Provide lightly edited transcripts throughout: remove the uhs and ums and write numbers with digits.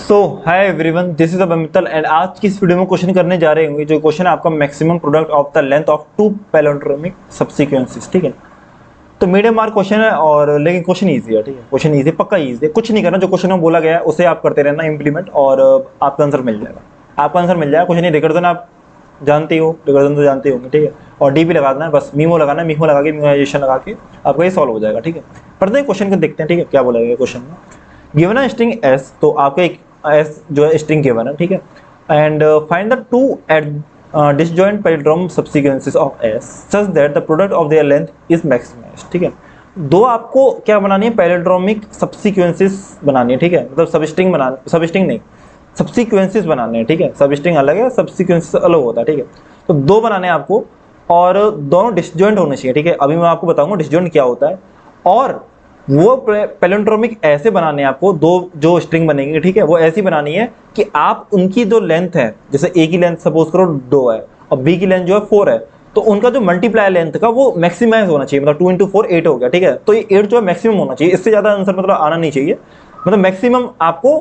So hi everyone, this is Amital and आज की इस वीडियो में क्वेश्चन करने जा रहे होंगे जो क्वेश्चन है आपका maximum product of the length of two palindromic subsequences. ठीक है, तो मीडियम मार्क क्वेश्चन है और लेकिन क्वेश्चन इजी है। ठीक है, क्वेश्चन इजी पक्का इजी है, कुछ नहीं करना, जो क्वेश्चन में बोला गया है उसे आप करते रहना इम्प्लीमेंट और आपका आंसर मिल जाएगा। आपका आंसर मिल जाएगा, कुछ नहीं। रिकर्जन आप जानते हो, रिकर्जन तो जानते होंगे। ठीक है, और डी भी लगाना है, बस मीमो लगाना है, मीमो लगा के मिमोराइजेशन लगा के आपका ये सॉल्व हो जाएगा। ठीक है, पढ़ते हैं क्वेश्चन को, देखते हैं। ठीक है, क्या बोला गया क्वेश्चन में। गिवन है स्ट्रिंग एस, तो आपका एक एस जो है स्ट्रिंग गिवन है। ठीक है, and find the two eight disjoint palindrome subsequences of S such that the product of their length is maximized। ठीक है, दो आपको क्या बनानी है, पैलिंड्रोमिक सबसीक्वेंसेस बनानी है। ठीक है, मतलब सबस्ट्रिंग बनानी, सबस्ट्रिंग नहीं, सबसीक्वेंसेस बनाने हैं। ठीक है, सबस्ट्रिंग अलग है, सबसीक्वेंसेस अलग होता है। ठीक है, तो दो बनाने हैं आपको और दोनों डिसजॉइंट होने चाहिए। ठीक है, अभी मैं आपको बताऊंगा डिसजॉइंट क्या होता है। और वो पैलिंड्रोमिक ऐसे बनाने हैं आपको, दो जो स्ट्रिंग बनेंगे। ठीक है, वो ऐसी बनानी है कि आप उनकी जो लेंथ है, जैसे ए की लेंथ सपोज करो 2 है और बी की लेंथ जो है 4 है, तो उनका जो मल्टीप्लाई लेंथ का वो मैक्सिमाइज होना चाहिए। मतलब 2 × 4 8 हो गया। ठीक है, तो ये 8 जो है मैक्सिमम होना चाहिए, इससे ज्यादा आंसर मतलब आना नहीं चाहिए। मतलब मैक्सिमम आपको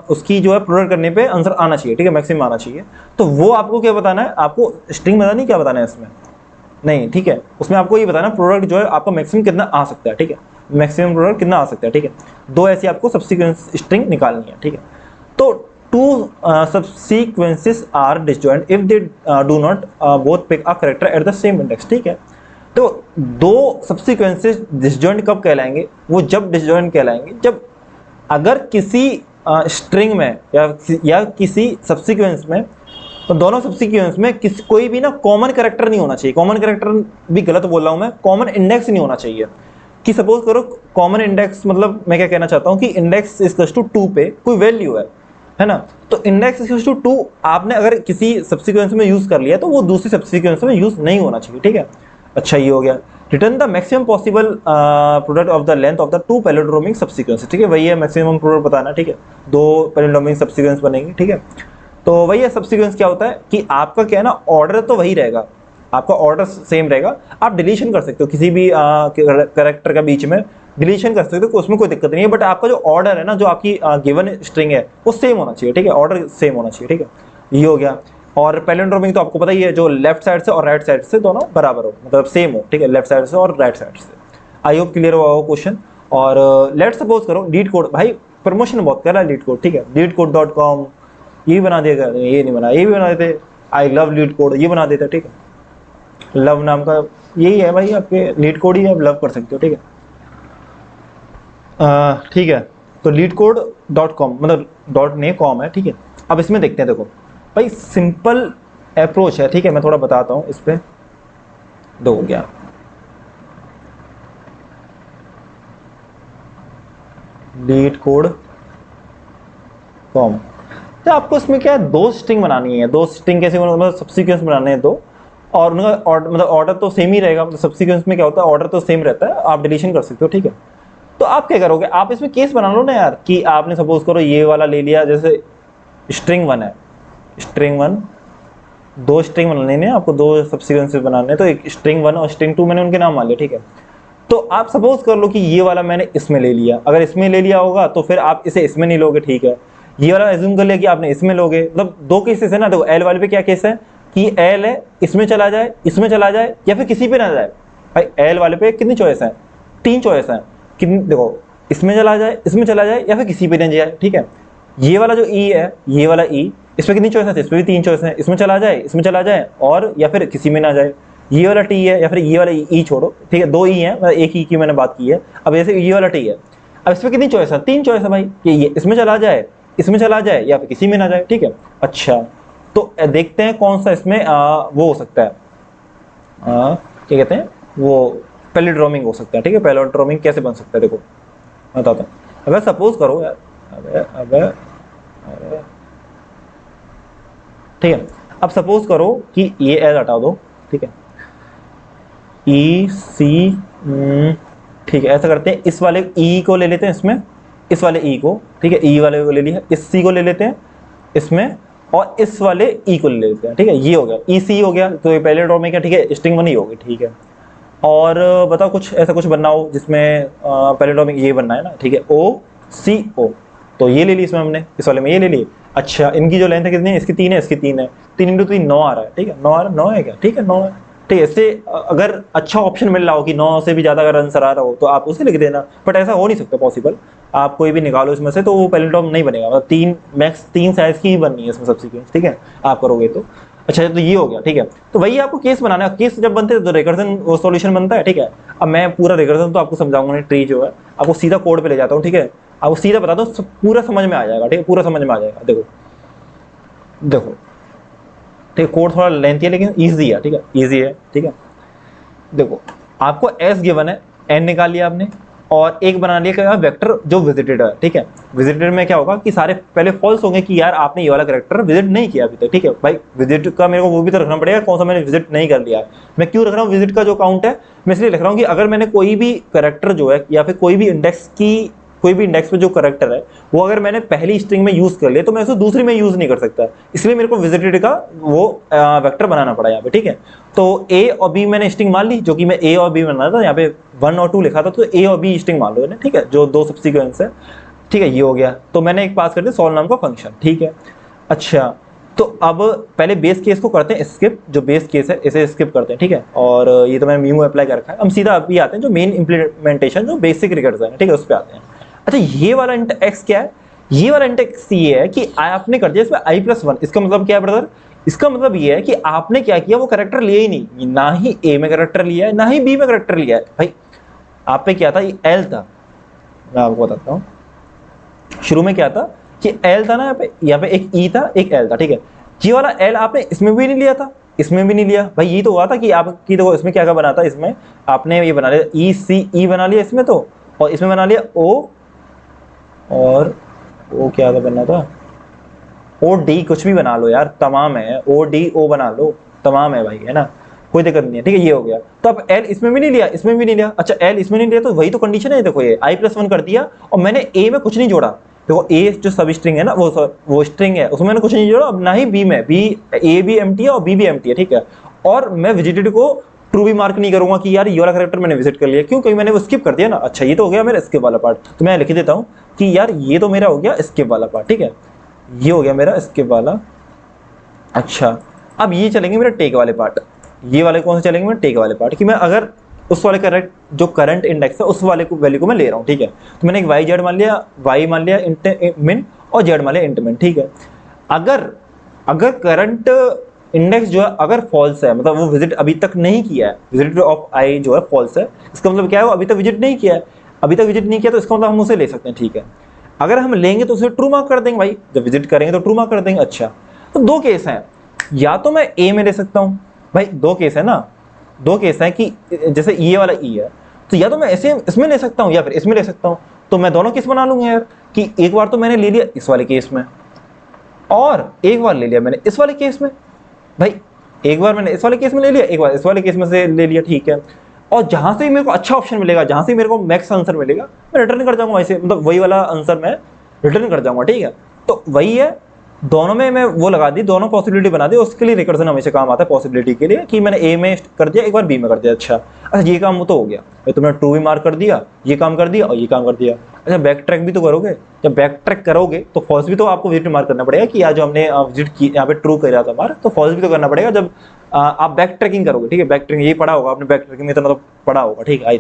उसकी जो है प्रोडक्ट करने पे आंसर आना चाहिए। ठीक है, मैक्सिमम आना चाहिए। तो वो आपको क्या बताना है, आपको स्ट्रिंग बतानी, क्या बताना है इसमें नहीं। ठीक है, उसमें आपको ये बताना प्रोडक्ट जो है आपका मैक्सिमम कितना आ सकता है। ठीक है, मैक्सिमम प्रोडक्ट कितना आ सकता है। ठीक है, दो ऐसी आपको सबसीक्वेंस स्ट्रिंग निकालनी है। ठीक है, तो two subsequences are disjoint if they do not both pick a character at the same index. ठीक है, तो दो सबसीक्वेंसेस डिसजॉइंट कब कहलाएंगे, वो जब डिसजॉइंट कहलाएंगे जब अगर किसी स्ट्रिंग में या किसी सबसीक्वेंस में, तो दोनों सबसीक्वेंस में कोई भी ना कॉमन कैरेक्टर नहीं होना चाहिए। कॉमन कैरेक्टर भी गलत बोल रहा हूं मैं, कॉमन इंडेक्स नहीं होना चाहिए। कि सपोज करो कॉमन इंडेक्स, मतलब मैं क्या कहना चाहता हूं कि इंडेक्स इक्वल टू 2 पे कोई वैल्यू है ना, तो इंडेक्स इक्वल टू 2 आपने अगर किसी सबसीक्वेंस में यूज कर लिया तो वो दूसरी सबसीक्वेंस में यूज नहीं होना चाहिए। ठीक है, अच्छा ये हो गया। Return the maximum possible product of the length of the two palindromic subsequences. ठीक है, वही है मैक्सिमम प्रोडक्ट बताना। ठीक है, दो पैलिंड्रोमिक सबसीक्वेंस बनेंगे। ठीक है, तो वही है सबसीक्वेंस क्या होता है कि आपका क्या है ना, ऑर्डर तो वही रहेगा, आपका ऑर्डर सेम रहेगा। आप डिलीशन कर सकते हो किसी भी कैरेक्टर का बीच में डिलीशन कर सकते हो, उसमें कोई दिक्कत नहीं है। बट आपका जो ऑर्डर है ना, जो आपकी गिवन स्ट्रिंग है वो सेम होना चाहिए। ठीक है, ऑर्डर सेम होना चाहिए। ठीक है, ये हो गया। और पैलिंड्रोमिक तो आपको पता ही है, जो लेफ्ट साइड से और राइट साइड से दोनों बराबर हो, मतलब सेम हो। ठीक है, लेफ्ट साइड से और राइट साइड से। आई होप क्लियर हुआ वो क्वेश्चन। और लेट सपोज करो लीड कोड, भाई प्रमोशन बहुत कर रहा है लीड कोड। ठीक है, leadcode.com ये बना देगा, ये नहीं बना, ये भी बना देते, आई लव लीड कोड ये बना देता। ठीक है, लव नाम का यही है भाई, आपके लीड कोड ही आप लव कर सकते हो। ठीक है, ठीक है, तो leadcode.com मतलब डॉट नहीं कॉम है। ठीक है, अब इसमें देखते हैं। देखो भाई सिंपल अप्रोच है। ठीक है, मैं थोड़ा बताता हूं इस पे। दो हो गया, leadcode.com। तो आपको इसमें क्या है, दो स्ट्रिंग बनानी है। दो स्ट्रिंग कैसे, मतलब सबसीक्वेंस बनाने हैं दो, और उनका मतलब ऑर्डर तो सेम ही रहेगा। मतलब सबसीक्वेंस में क्या होता है, ऑर्डर तो सेम रहता है, आप डिलीशन कर सकते हो। ठीक है, तो आप क्या करोगे, आप इसमें केस बना लो ना यार, कि आपने सपोज करो ये वाला ले लिया, जैसे स्ट्रिंग 1 है, स्ट्रिंग 1, दो स्ट्रिंग बनाने हैं आपको, दो सबसीक्वेंसेस बनाने हैं, तो एक स्ट्रिंग 1 और स्ट्रिंग 2 मैंने उनके नाम मान लिया। ठीक है, तो आप सपोज कर लो कि ये वाला मैंने इसमें ले लिया। अगर इसमें ले लिया होगा तो फिर आप इसे इसमें नहीं लोगे। ठीक है, ये वाला एज्यूम कर लिया कि आपने इसमें लोगे। मतलब दो केसेस है ना। देखो एल वाले पे क्या केस है कि एल है, इसमें चला जाए, इसमें चला जाए, या फिर किसी पे ना जाए। भाई एल वाले पे कितनी चॉइस है, 3 चॉइस है। कितनी, देखो इसमें चला जाए, इसमें चला जाए, या फिर किसी पे ना जाए। ठीक है, ये वाला जो ई है, ये वाला ई, इस पर कितनी चॉइस है, इस पर भी 3 चॉइस है, इसमें चला जाए, इसमें चला जाए, और या फिर किसी में ना जाए। ये वाला टी है, या फिर ये वाला ई छोड़ो। ठीक है, 2 ई है, मतलब एक ई की मैंने बात की है। अब जैसे ये वाला टी है, अब इस पर कितनी चॉइस है, 3 चॉइस है भाई, कि ये इसमें चला जाए, इसमें चला जाए, या फिर किसी में ना जाए। ठीक है, अच्छा तो देखते हैं कौन सा इसमें वो हो सकता है, क्या कहते हैं वो, पैलिंड्रोमिक हो सकता है। ठीक है, पैलिंड्रोमिक कैसे बन सकता है, देखो मैं बताता हूँ। अगर सपोज करो यार, अबे ठीक है, अब सपोज करो कि ये एल हटा दो। ठीक है, ई सी, ठीक है, ऐसा करते हैं, इस वाले ई को ले लेते हैं इसमें, इस वाले ई को। ठीक है, ई वाले को ले लिया, इस सी को ले लेते हैं इसमें, और इस वाले ई को ले लेते हैं। ठीक है, ये हो गया, ई सी हो गया, तो ये पैलिंड्रोमिक है। ठीक है, स्ट्रिंग 1 ही होगी। ठीक है, और बताओ कुछ ऐसा कुछ बनना हो जिसमें पैलिंड्रोमिक ये बनना है ना। ठीक है, ओ सी ओ, तो ये ले ली इसमें हमने, इस वाले में ये ले ली। अच्छा इनकी जो लेंथ है कितनी है, इसकी 3 है, इसकी 3 है, 3 इंटू 3 9 आ रहा है, ठीक है 9 आ रहा है, 9 है क्या, ठीक है 9 है, ठीक है। इससे अगर अच्छा ऑप्शन मिल रहा हो कि 9 से भी ज़्यादा अगर आंसर आ रहा हो तो आप उसे लिख देना, बट ऐसा हो नहीं सकता पॉसिबल। आप कोई भी निकालो इसमें से तो वो पैलिंड्रोम नहीं बनेगा, मतलब 3 मैक्स 3 साइज की ही बननी है इसमें सब्सिक्वेंस, ठीक है आप करोगे तो। अच्छा तो ये हो गया, ठीक है। तो वही आपको केस बनाना है, केस जब बनते हैं तो रिकर्जन वो सॉल्यूशन बनता है, ठीक है। अब मैं पूरा रिकर्जन तो आपको समझाऊंगा नहीं, ट्री जो है आपको सीधा कोड पे ले जाता हूँ, ठीक है। आपको सीधा बता दो, पूरा समझ में आ जाएगा, ठीक है पूरा समझ में आ जाएगा। देखो देखो ठीक है, कोड थोड़ा लेंथी है लेकिन ईजी है, ठीक है ईजी है, ठीक है। देखो आपको एस गिवन है, एन निकाल लिया आपने, और एक बना लिया क्या वेक्टर जो विजिटेड है, ठीक है। विजिटेड में क्या होगा कि सारे पहले फॉल्स होंगे कि यार आपने ये वाला कैरेक्टर विजिट नहीं किया अभी तक, ठीक है भाई। विजिट का मेरे को वो भी तो रखना पड़ेगा कौन सा मैंने विजिट नहीं कर लिया। मैं क्यों रख रहा हूँ विजिट का जो काउंट है, मैं इसलिए लिख रहा हूँ कि अगर मैंने कोई भी कैरेक्टर जो है या फिर कोई भी इंडेक्स पे जो कैरेक्टर है वो अगर मैंने पहली स्ट्रिंग में यूज कर लिया तो मैं उसको दूसरी में यूज नहीं कर सकता, इसलिए मेरे को विजिटेड का वो वेक्टर बनाना पड़ा यहाँ पे, ठीक है। तो ए और बी मैंने स्ट्रिंग मान ली, जो कि मैं ए और बी बना था, यहाँ पे 1 और 2 लिखा था तो ए और बी स्ट्रिंग मान लो, ठीक है, जो 2 सब्सिक्वेंस है, ठीक है। ये हो गया, तो मैंने एक पास कर दिया सॉल्व नाम का फंक्शन, ठीक है। अच्छा तो अब पहले बेस केस को करते हैं स्किप, जो बेस केस है इसे स्किप करते हैं, ठीक है। और ये तो मैंने म्यू अप्लाई कर रखा है, हम सीधा अभी आते हैं जो मेन इंप्लीमेंटेशन जो बेसिक रिकर्जन है, ठीक है उस पर आते हैं। अच्छा ये वाला इंट एक्स क्या है, ये वाला इंट एक्स ये है कि आपने कर दिया इसमें i+1, इसका मतलब क्या है ब्रदर, इसका मतलब ये है कि आपने क्या किया, वो कैरेक्टर लिया ही नहीं, ना ही ए में कैरेक्टर लिया है ना ही बी में कैरेक्टर लिया है भाई। आप पे क्या था, ये एल था, मैं आपको बताता हूँ। शुरू में क्या था कि एल था ना, यहाँ पे एक ई था एक एल था, ठीक है। ये वाला एल आपने इसमें भी नहीं लिया था, इसमें भी नहीं लिया भाई। ये तो हुआ था कि आपकी देखो इसमें क्या क्या बना था, इसमें आपने ये बना लिया ई सी ई बना लिया इसमें तो, और इसमें बना लिया ओ, और वो क्या था बनना था ओ डी, कुछ भी बना लो यार तमाम है, ओ डी ओ बना लो तमाम है भाई, है ना कोई दिक्कत नहीं है, ठीक है। ये हो गया, तो अब एल इसमें भी नहीं लिया इसमें भी नहीं लिया। अच्छा एल इसमें नहीं लिया तो वही तो कंडीशन है, देखो ये i+1 कर दिया और मैंने ए में कुछ नहीं जोड़ा। देखो ए जो सब स्ट्रिंग है ना, वो स्ट्रिंग है उसमें मैंने कुछ नहीं जोड़ा, अब ना ही बी में, बी ए भी एम्प्टी है और बी भी एम्प्टी है, ठीक है। और मैं विजिटेड को ट्रू भी मार्क नहीं करूंगा कि यार ये वाला कैरेक्टर मैंने विजिट कर लिया, क्यों, क्योंकि मैंने वो स्किप कर दिया ना। अच्छा ये तो हो गया मेरा स्किप वाला पार्ट, तो मैं लिख देता हूँ कि यार ये तो मेरा हो गया स्किप वाला पार्ट, ठीक है ये हो गया मेरा स्किप वाला। अच्छा अब ये चलेंगे मेरा टेक वाले पार्ट, ये वाले कौन से चलेंगे मेरे टेक वाले पार्ट, कि मैं अगर उस वाले करेक्ट जो करंट इंडेक्स है उस वाले को वैल्यू को मैं ले रहा हूँ, ठीक है। तो मैंने एक वाई जेड मान लिया, वाई मान लिया इंट मिन और जेड मान लिया इंट मिन, ठीक है। अगर करंट इंडेक्स जो है अगर फॉल्स है, मतलब वो विजिट अभी तक नहीं किया है, विजिट ऑफ आई जो है फॉल्स है, इसका मतलब क्या है वो अभी तक विजिट नहीं किया है, अभी तक विजिट नहीं किया तो इसका मतलब हम उसे ले सकते हैं, ठीक है। अगर हम लेंगे तो उसे ट्रू मार्क कर देंगे भाई, जब विजिट करेंगे तो ट्रू मार्क कर देंगे। अच्छा तो दो केस हैं, या तो मैं ए में ले सकता हूँ भाई, दो केस है ना, दो केस है कि जैसे ये वाला ई है तो या तो मैं ऐसे इसमें ले सकता हूँ या फिर इसमें ले सकता हूँ, तो मैं दोनों केस बना लूंगा यार, कि एक बार तो मैंने ले लिया इस वाले केस में और एक बार ले लिया मैंने इस वाले केस में भाई, एक बार मैंने इस वाले केस में ले लिया एक बार इस वाले केस में से ले लिया, ठीक है। और जहां से मेरे को अच्छा ऑप्शन मिलेगा, जहां से मेरे को मैक्स आंसर मिलेगा मैं रिटर्न कर जाऊंगा, ऐसे मतलब वही वाला आंसर मैं रिटर्न कर जाऊंगा, ठीक है। तो वही है, दोनों में मैं वो लगा दी, दोनों पॉसिबिलिटी बना दी, उसके लिए रिकर्जन हमेशा काम आता है पॉसिबिलिटी के लिए, कि मैंने ए में कर दिया एक बार बी में कर दिया। अच्छा ये काम तो हो गया भाई, तुमने ट्रू भी मार्क कर दिया, ये काम कर दिया और ये काम कर दिया। अच्छा बैक ट्रैक भी तो करोगे, जब बैक ट्रैक करोगे तो फॉल्स भी तो आपको विजिट मार्क करना पड़ेगा, कि आज जो हमने विजिट की यहाँ पे ट्रू कर था मार्क, तो फॉल्स भी तो करना पड़ेगा जब आप बैक ट्रैकिंग करोगे, ठीक है। बैक ट्रैकिंग यही पढ़ा होगा आपने, बैक ट्रैकिंग में तो मतलब पढ़ा होगा, ठीक है आई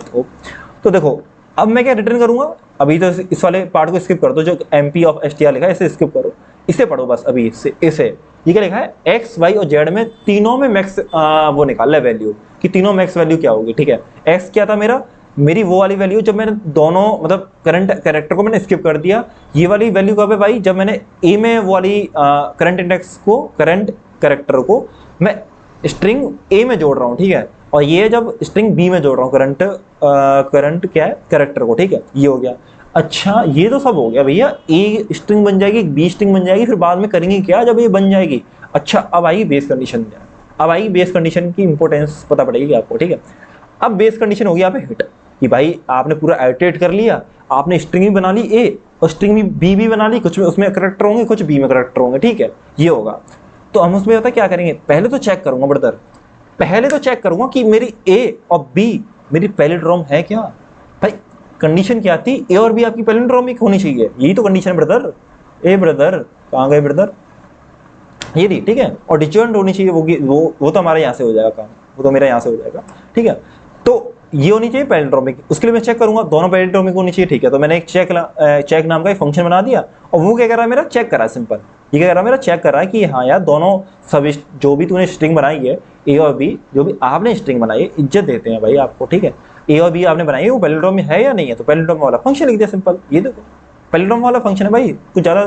तो देखो अब मैं क्या रिटर्न करूंगा, अभी तो इस वाले पार्ट को स्किप कर दो, जो MP ऑफ STR लिखा है इसे स्किप करो, इसे पढ़ो बस अभी, इसे ये क्या लिखा है एक्स वाई और जेड में तीनों में मैक्स वो निकाल है वैल्यू, कि तीनों मैक्स वैल्यू क्या होगी, ठीक है। एक्स क्या था मेरा, मेरी वो वाली वैल्यू जब मैंने दोनों मतलब करंट कैरेक्टर को मैंने स्किप कर दिया, ये वाली वैल्यू कब है भाई, जब मैंने ए में वो वाली करंट इंडेक्स को, करंट कैरेक्टर को मैं स्ट्रिंग ए में जोड़ रहा हूँ, ठीक है, और ये जब स्ट्रिंग बी में जोड़ रहा हूँ करंट क्या है कैरेक्टर को, ठीक है ये हो गया। अच्छा ये तो सब हो गया भैया, ए स्ट्रिंग बन जाएगी, बी स्ट्रिंग बन जाएगी, फिर बाद में करेंगे क्या जब ये बन जाएगी। अच्छा अब आई बेस कंडीशन, अब आई बेस कंडीशन की इंपॉर्टेंस पता पड़ेगी आपको, ठीक है। अब बेस कंडीशन होगी यहाँ पे हिट, कि भाई आपने पूरा आइटरेट कर लिया, आपने स्ट्रिंग भी बना ली ए और स्ट्रिंग भी बी भी बना ली, कुछ में उसमें करेक्टर होंगे कुछ बी में करेक्टर होंगे, ठीक है ये होगा। तो हम उसमें पता क्या करेंगे, पहले तो चेक करूंगा ब्रदर, पहले तो चेक करूंगा कि मेरी ए और बी मेरी पैलिंड्रोम है क्या भाई, कंडीशन क्या थी, ए और बी आपकी पैलिंड्रोमिक होनी चाहिए, यही तो कंडीशन है ब्रदर। ए ब्रदर कहाँ गए ब्रदर, ये थी, ठीक है। और डिस्जॉइंट होनी चाहिए, वो तो हमारे यहाँ से हो जाएगा काम, वो तो मेरा यहाँ से हो जाएगा, ठीक है। तो ये होनी चाहिए पैलिंड्रोमिक, उसके लिए मैं चेक करूंगा दोनों पैलिंड्रोमिक होनी चाहिए, ठीक है। तो मैंने एक चेक नाम का एक फंक्शन बना दिया, और वो क्या कर रहा है, मेरा चेक कर रहा है, सिंपल ये क्या कर रहा है, मेरा चेक कर रहा है कि हाँ यार दोनों सब जो भी तूने स्ट्रिंग बनाई है, ए और बी जो भी आपने स्ट्रिंग बनाई है, इज्जत देते हैं भाई आपको, ठीक है। ए और बी आपने बनाई है वो पैलिंड्रोमिक है या नहीं है, तो पैलिंड्रोमिक वाला फंक्शन लिख दिया सिंपल, ये देखो पैलिंड्रोमिक वाला फंक्शन है भाई, कुछ ज़्यादा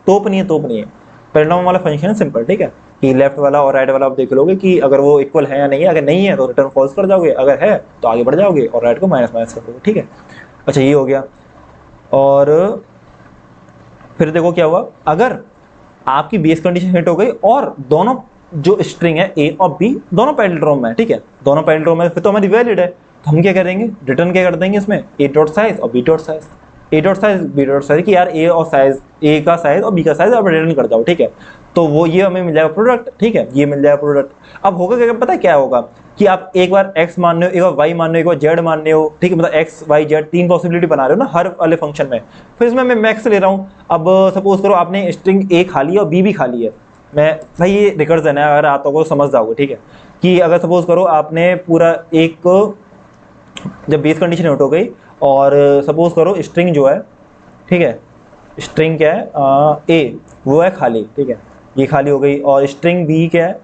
तोप नहीं है। पैलिंड्रोमिक वाला फंक्शन है सिंपल, ठीक है। कि लेफ्ट वाला और राइट वाला आप देख लोगे कि अगर वो इक्वल है या नहीं है, अगर नहीं है तो रिटर्न फॉल्स कर जाओगे, अगर है तो आगे बढ़ जाओगे और राइट को माइनस माइनस कर दोगे, ठीक है। अच्छा ये हो गया। और फिर देखो क्या हुआ, अगर आपकी बेस कंडीशन हिट हो गई और दोनों जो स्ट्रिंग है ए और बी दोनों पैलिंड्रोम में है, ठीक है, दोनों पैलिंड्रोम में, फिर तो हमारी वैलिड है। तो हम क्या करेंगे, रिटर्न क्या कर देंगे इसमें, ए डॉट साइज और B dot size, A dot size B dot size कि यार ए और साइज, ए का साइज और बी का साइज आप रिटर्न कर जाओ, ठीक है। तो वो ये हमें मिल जाएगा प्रोडक्ट, ठीक है, ये मिल जाएगा प्रोडक्ट। अब होगा क्या, पता है क्या होगा कि आप एक बार x मान रहे हो, एक बार y मान रहे हो, एक बार z मान रहे हो, ठीक है, मतलब x y z तीन पॉसिबिलिटी बना रहे हो ना हर वाले फंक्शन में। फिर इसमें मैं मैक्स ले रहा हूँ। अब सपोज करो आपने स्ट्रिंग a खा ली है और b भी खा ली है, मैं भाई ये रिकर्जन है, अगर आता को समझ जाओगे, ठीक है। कि अगर सपोज करो आपने पूरा एक, जब बेस कंडीशन हिट हो गई और सपोज करो स्ट्रिंग जो है, ठीक है, स्ट्रिंग क्या है ए वो है खाली, ठीक है, ये खाली हो गई, और स्ट्रिंग बी क्या है,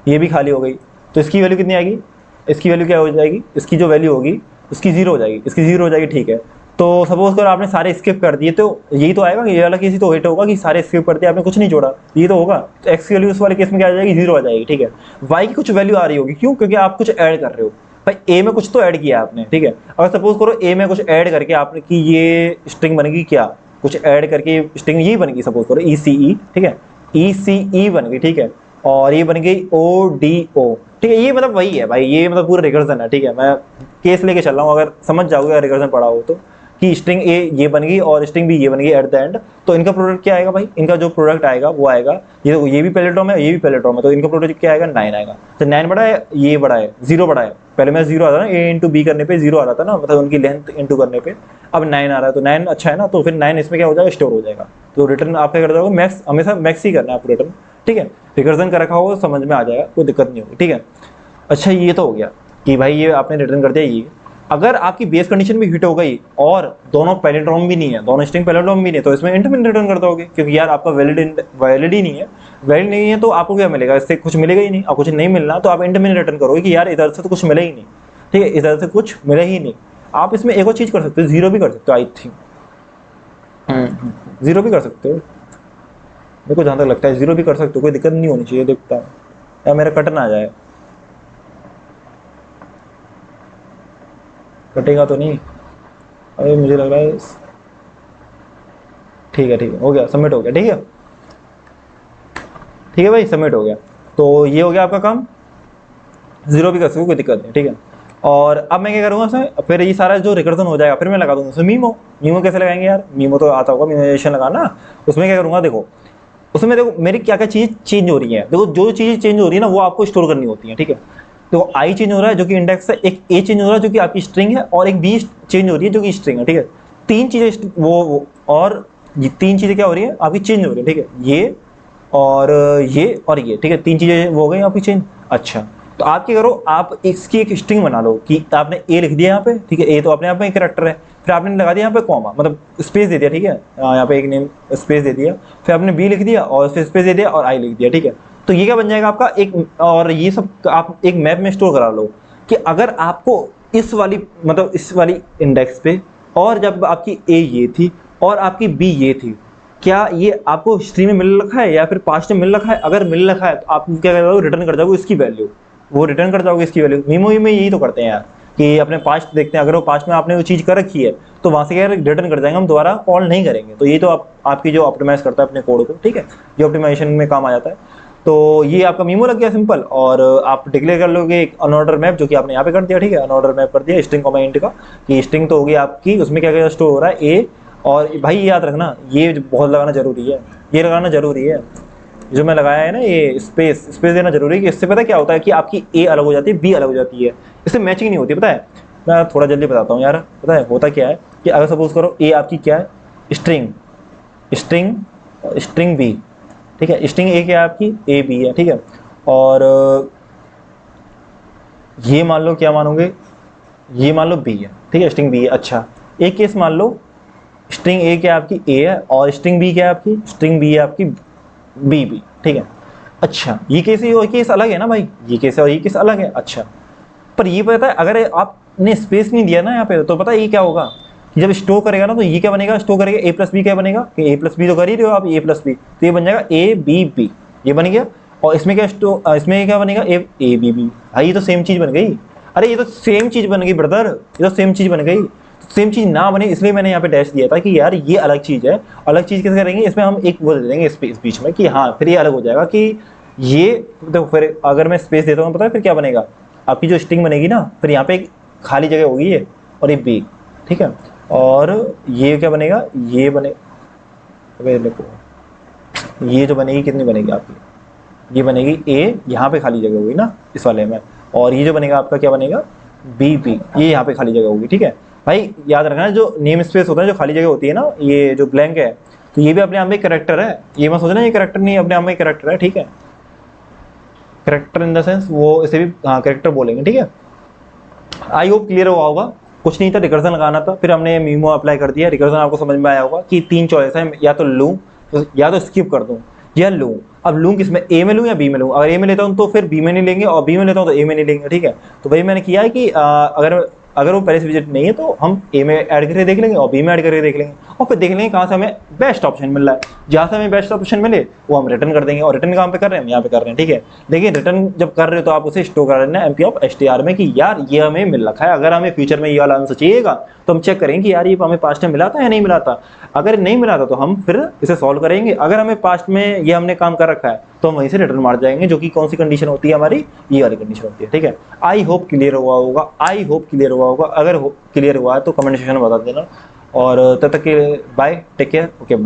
ये भी खाली हो गई। तो इसकी वैल्यू कितनी आएगी, इसकी वैल्यू क्या हो जाएगी, इसकी जो वैल्यू होगी उसकी जीरो हो जाएगी, इसकी जीरो हो जाएगी, ठीक है। तो सपोज करो आपने सारे स्किप कर दिए, तो यही तो आएगा, ये वाला केस ही तो हिट होगा कि सारे स्किप कर दिए आपने, कुछ नहीं जोड़ा, ये तो होगा। तो एक्स की वैल्यू उस वाले केस में क्या आ जाएगी, जीरो आ जाएगी, ठीक है। वाई की कुछ वैल्यू आ रही होगी, क्यों, क्योंकि आप कुछ ऐड कर रहे हो भाई, ए में कुछ तो ऐड किया आपने, ठीक है। अगर सपोज करो ए में कुछ ऐड करके आपने कि ये स्ट्रिंग बनेगी क्या, कुछ ऐड करके स्ट्रिंग यही बनेगी, सपोज करो ई सी ई, ठीक है, ई सी ई बन गई, ठीक है, और ये बन गई ओ डी ओ, ठीक है। ये मतलब वही है भाई, ये मतलब पूरा रिकर्जन है, ठीक है। मैं केस लेके चल रहा हूँ, अगर समझ जाओगे अगर रिकर्जन पढ़ा हो तो, कि स्ट्रिंग ए ये बन गई और स्ट्रिंग बी ये बन गई एट द एंड, तो इनका प्रोडक्ट क्या आएगा भाई, इनका जो प्रोडक्ट आएगा वो आएगा, ये भी पैलिंड्रोम है, ये भी पैलिंड्रोम है, तो इनका प्रोडक्ट क्या आएगा, 9 आएगा। तो 9 बड़ा है, ये बड़ा है, 0 बड़ा है, पहले मैं 0 आता ना, ए इंटू बी करने पे 0 आ रहा था ना, मतलब उनकी लेंथ इंटू करने पे, अब 9 आ रहा है, तो 9 अच्छा है ना, तो फिर 9 इसमें क्या हो जाएगा, स्टोर हो जाएगा। तो रिटर्न आप क्या कर दोगे, मैक्स, हमेशा मैक्स ही करना है आपको रिटर्न, ठीक है। रिकर्जन का रखा होगा समझ में आ जाएगा, कोई दिक्कत नहीं होगी, ठीक है। अच्छा ये तो हो गया कि भाई ये आपने रिटर्न कर दिया। ये अगर आपकी बेस कंडीशन भी हिट हो गई और दोनों पैलिंड्रोम भी नहीं है, दोनों स्ट्रिंग पैलिंड्रोम भी नहीं है, तो इसमें इंटरमिन रिटर्न कर दोगे, क्योंकि यार आपका वैलिड ही नहीं है, वैलिड नहीं है, तो आपको क्या मिलेगा, इससे कुछ मिलेगा ही नहीं, और कुछ नहीं मिलना तो आप इंटरमिन रिटर्न करोगे कि यार इधर से तो कुछ मिला ही नहीं, ठीक है, इधर से कुछ मिला ही नहीं। आप इसमें एक और चीज कर सकते हो, जीरो भी कर सकते हो, आई थिंक जीरो भी कर सकते हो, मेरे को जहां तक लगता है जीरो भी कर सकते हो, कोई दिक्कत नहीं होनी चाहिए। देखता हूँ या मेरा कट ना आ जाए, कटेगा तो नहीं, अरे मुझे लग रहा है, ठीक है हो गया, सबमिट हो गया, ठीक है भाई, सबमिट हो गया। तो ये हो गया आपका काम, जीरो भी कर सकते हो, कोई दिक्कत नहीं, ठीक है। और अब मैं क्या करूँगा उसमें, फिर ये सारा जो रिकर्जन हो जाएगा, फिर मैं लगा दूंगा उसमें मीमो कैसे लगाएंगे यार, मीमो तो आता होगा, मीमोनेशन लगाना। उसमें क्या करूँगा, देखो उसमें देखो मेरी क्या क्या चीज़ चेंज हो रही है, देखो जो चीज़ें चेंज हो रही है ना वो आपको स्टोर करनी होती है, ठीक है। तो आई चेंज हो रहा है जो कि इंडेक्स है, एक ए चेंज हो रहा है जो कि आपकी स्ट्रिंग है, और एक बी चेंज हो रही है जो कि स्ट्रिंग है, ठीक है। तीन चीज़ें वो और ये तीन चीज़ें क्या हो रही है आपकी, चेंज हो रही है, ठीक है, ये और ये, ठीक है, तीन चीज़ें वो हो गई आपकी चेंज। अच्छा तो आप क्या करो, आप इसकी एक स्ट्रिंग बना लो कि आपने ए लिख दिया यहाँ पे, ठीक है, ए तो अपने आप में एक कैरेक्टर है, फिर आपने लगा दिया यहाँ पे कॉमा, मतलब स्पेस दे दिया, ठीक है, यहाँ पे एक नेम स्पेस दे दिया, फिर आपने बी लिख दिया और फिर स्पेस दे दिया और आई लिख दिया, ठीक है। तो ये क्या बन जाएगा आपका एक, और ये सब आप एक मैप में स्टोर करा लो कि अगर आपको इस वाली, मतलब इस वाली इंडेक्स पे, और जब आपकी ए ये थी और आपकी बी ये थी, क्या ये आपको हिस्ट्री में मिल रखा है या फिर पास्ट में मिल रखा है, अगर मिल रखा है तो आप क्या कर जाओगे, रिटर्न कर जाओगे इसकी वैल्यू, वो रिटर्न कर जाओगे इसकी वैल्यू। मीमो में यही तो करते हैं यार, कि अपने पास्ट देखते हैं, अगर वो पास्ट में आपने वो चीज़ कर रखी है तो वहाँ से क्या रिटर्न कर जाएंगे, हम दोबारा कॉल नहीं करेंगे। तो ये तो आपकी जो ऑप्टिमाइज करता है अपने कोड को, ठीक है, जो ऑप्टिमाइजेशन में काम आ जाता है। तो ये आपका मीमो लग गया सिंपल, और आप डिक्लेयर कर लोगे एक अनऑर्डर मैप, जो कि आपने यहाँ पे कर दिया, ठीक है, अनऑर्डर मैप कर दिया स्ट्रिंग कॉमा इंट का, कि स्ट्रिंग तो होगी आपकी, उसमें क्या क्या स्टोर हो रहा है ए, और भाई याद रखना ये बहुत लगाना जरूरी है, ये लगाना जरूरी है, जो मैं लगाया है ना ये स्पेस देना जरूरी है, कि इससे पता क्या होता है कि आपकी ए अलग हो जाती है, बी अलग हो जाती है, इससे मैचिंग नहीं होती, पता है। मैं थोड़ा जल्दी बताता हूँ यार। पता है होता क्या है कि अगर सपोज करो ए आपकी क्या है, स्ट्रिंग स्ट्रिंग स्ट्रिंग बी, ठीक है, स्ट्रिंग ए क्या है आपकी, ए बी है, ठीक है। और ये मान लो क्या मानोगे, ये मान लो बी है, ठीक है, स्ट्रिंग बी है। अच्छा एक केस मान लो स्ट्रिंग ए क्या है आपकी ए है और स्ट्रिंग बी क्या है आपकी, स्ट्रिंग बी है आपकी बी बी, ठीक है। अच्छा ये केस और केस अलग है ना भाई, ये केस और ये केस अलग है। अच्छा पर ये पता है अगर आपने स्पेस नहीं दिया ना यहाँ पे, तो पता है ये क्या होगा कि जब स्टोर करेगा ना तो ये क्या बनेगा, स्टोर करेगा ए प्लस बी क्या बनेगा, ए प्लस बी तो कर ही रहे हो आप, ए प्लस बी, तो ये बन जाएगा ए बी बी, ये बन गया। और इसमें क्या इसमें क्या बनेगा, ए ए बी बी। भाई ये तो सेम चीज बन गई, अरे ये तो सेम चीज बन गई ब्रदर, ये तो सेम चीज बन गई। सेम चीज ना बने इसलिए मैंने यहाँ पे डैश दिया था कि यार ये अलग चीज है। अलग चीज कैसे करेंगे, इसमें हम एक वो दे देंगे इस बीच में कि हाँ फिर ये अलग हो जाएगा कि ये देखो, फिर अगर मैं स्पेस देता हूँ पता है फिर क्या बनेगा, आपकी जो स्ट्रिंग बनेगी ना, फिर यहाँ पे एक खाली जगह होगी ये और ये बी, ठीक है। और ये क्या बनेगा, ये बने, देखो ये जो बनेगी कितनी बनेगी आपकी, ये बनेगी ए, यहाँ पे खाली जगह होगी ना इस वाले में, और ये जो बनेगा आपका क्या बनेगा बी बी, ये यहाँ पे खाली जगह होगी, ठीक है। भाई याद रखना जो नेम स्पेस होता है, जो खाली जगह होती है ना, ये जो ब्लैंक है, तो ये भी अपने आप में कैरेक्टर है, ये मत सोचना ये कैरेक्टर नहीं, अपने आप में कैरेक्टर है, ठीक है। कैरेक्टर इन द सेंस वो इसे भी हाँ कैरेक्टर बोलेंगे, ठीक है। आई होप क्लियर हुआ होगा। कुछ नहीं था, रिकर्जन लगाना था, फिर हमने मीमो अप्लाई कर दिया। रिकर्जन आपको समझ में आया होगा कि तीन चॉइस है, या तो लूँ या तो स्किप कर दूँ या लूँ। अब लूँ किसमें, ए में लूँ या बी में लूँ। अगर ए में लेता हूँ तो फिर बी में नहीं लेंगे, और बी में लेता हूँ तो ए में नहीं लेंगे, ठीक है। तो वही मैंने किया है कि अगर वो पहले से विजिट नहीं है तो हम ए में ऐड करके देख लेंगे और बी में ऐड करके देख लेंगे, और फिर देख लेंगे कहाँ से हमें बेस्ट ऑप्शन मिल रहा है। जहाँ से हमें बेस्ट ऑप्शन मिले वो हम रिटर्न कर देंगे, और रिटर्न कहाँ पे कर रहे हैं, हम यहाँ पे कर रहे हैं, ठीक है। लेकिन रिटर्न जब कर रहे हो तो आप उसे स्टोर कर लेना एमपी ऑफ एसटीआर में कि यार ये हमें मिल रखा है। अगर हमें फ्यूचर में ये वाला आंसर चाहिएगा तो हम चेक करेंगे कि यार ये हमें पास्ट में मिला था या नहीं मिला था। अगर नहीं मिला था तो हम फिर इसे सॉल्व करेंगे। अगर हमें पास्ट में ये हमने काम कर रखा है तो हम वहीं से रिटर्न मार जाएंगे, जो कि कौन सी कंडीशन होती है हमारी, ये वाली कंडीशन होती है, ठीक है। आई होप क्लियर हुआ होगा, आई होप क्लियर हुआ होगा। अगर क्लियर हुआ है तो कमेंट सेक्शन में बता देना, और तब तक के bye, take care, okay bye.